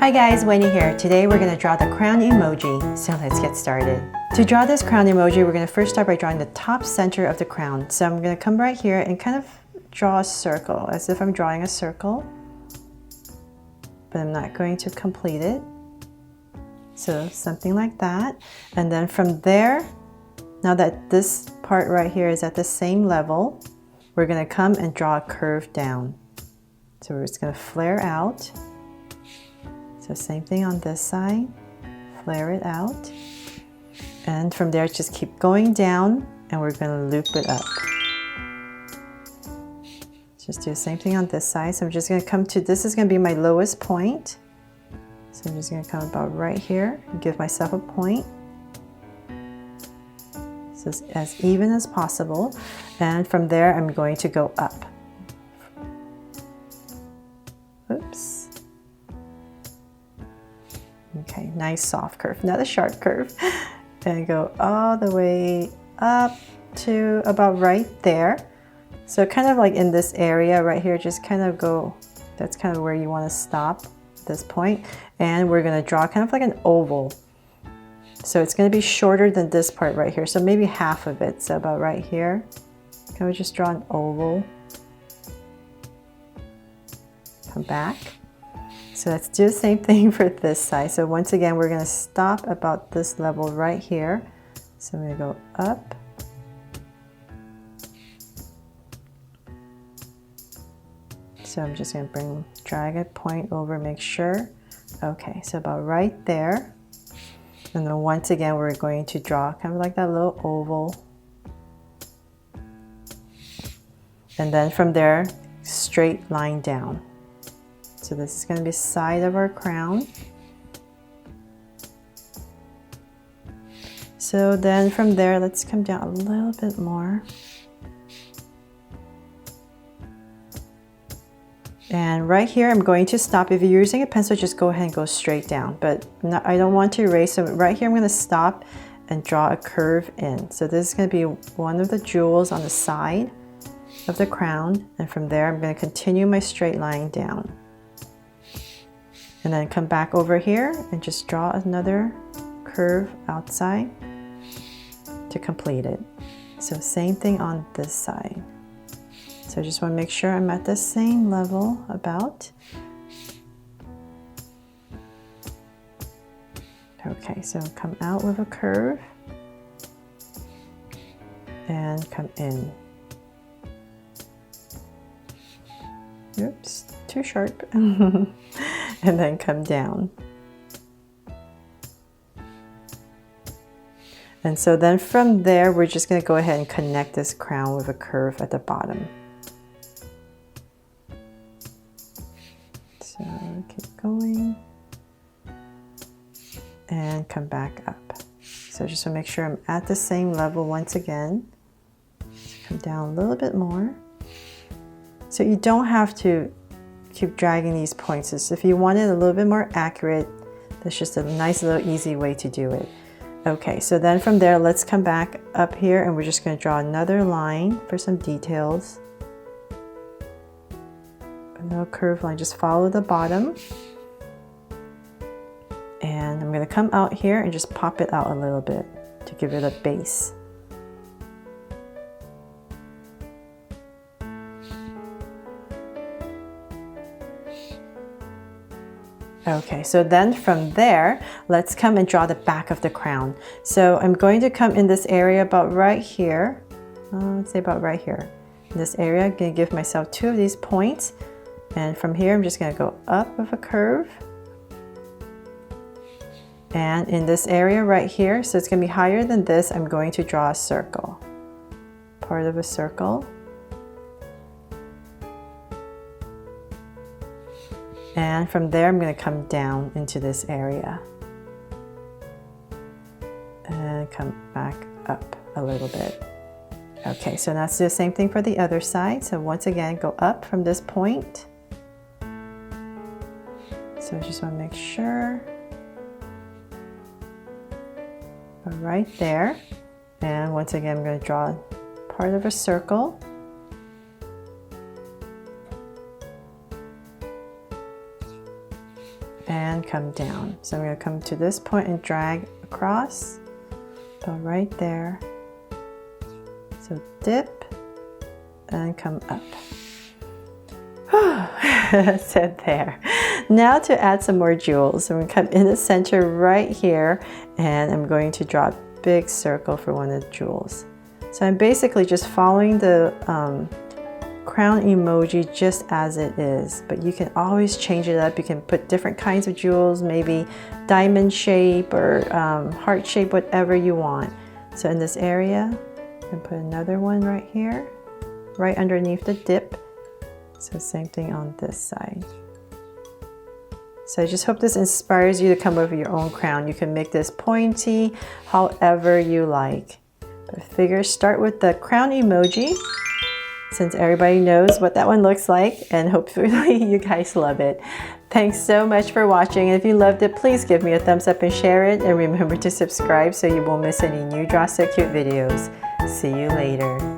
Hi guys, Wendy here. Today we're going to draw the crown emoji, so let's get started. To draw this crown emoji, we're going to first start by drawing the top center of the crown. So I'm going to come right here and kind of draw a circle, as if I'm drawing a circle, but I'm not going to complete it. So something like that. And then from there, now that this part right here is at the same level, we're going to come and draw a curve down. So we're just going to flare out. So same thing on this side, flare it out. And from there, just keep going down and we're going to loop it up. Just do the same thing on this side. So I'm just going to come to, this is going to be my lowest point. So I'm just going to come about right here and give myself a point. So it's as even as possible. And from there, I'm going to go up. Oops. Okay, nice soft curve, not a sharp curve. And go all the way up to about right there. So kind of like in this area right here, just kind of go, that's kind of where you want to stop at this point. And we're going to draw kind of like an oval. So it's going to be shorter than this part right here. So maybe half of it, so about right here. Can we just draw an oval? Come back. So let's do the same thing for this side. So once again, we're going to stop about this level right here. So I'm going to go up. So I'm just going to drag a point over, make sure. Okay, so about right there. And then once again, we're going to draw kind of like that little oval. And then from there, straight line down. So this is going to be side of our crown. So then from there, let's come down a little bit more. And right here, I'm going to stop. If you're using a pencil, just go ahead and go straight down. But I don't want to erase. So right here, I'm going to stop and draw a curve in. So this is going to be one of the jewels on the side of the crown. And from there, I'm going to continue my straight line down. And then come back over here and just draw another curve outside to complete it. So same thing on this side. So I just want to make sure I'm at the same level about. Okay, so come out with a curve and come in. Oops, too sharp. And then come down. And so then from there, we're just going to go ahead and connect this crown with a curve at the bottom. So keep going. And come back up. So just to make sure I'm at the same level once again. Come down a little bit more. So you don't have to keep dragging these points. So if you want it a little bit more accurate, that's just a nice little easy way to do it. Okay, so then from there, let's come back up here and we're just going to draw another line for some details. No curved line, just follow the bottom. And I'm going to come out here and just pop it out a little bit to give it a base. Okay, so then from there, let's come and draw the back of the crown. So I'm going to come in this area about right here. Let's say about right here. In this area, I'm going to give myself two of these points. And from here, I'm just going to go up with a curve. And in this area right here, so it's going to be higher than this, I'm going to draw a circle. Part of a circle. And from there, I'm going to come down into this area. And come back up a little bit. Okay, so now let's do the same thing for the other side. So once again, go up from this point. So I just want to make sure. Right there. And once again, I'm going to draw part of a circle. and come down. So I'm going to come to this point and drag across, go right there. So dip and come up. So there. Now to add some more jewels. So I'm going to come in the center right here, and I'm going to draw a big circle for one of the jewels. So I'm basically just following the crown emoji just as it is, but you can always change it up. You can put different kinds of jewels, maybe diamond shape or heart shape, whatever you want. So in this area, you can put another one right here, right underneath the dip. So same thing on this side. So I just hope this inspires you to come up with your own crown. You can make this pointy, however you like. But figure, start with the crown emoji, since everybody knows what that one looks like, and hopefully you guys love it. Thanks so much for watching. If you loved it, please give me a thumbs up and share it. And remember to subscribe so you won't miss any new Draw So Cute videos. See you later.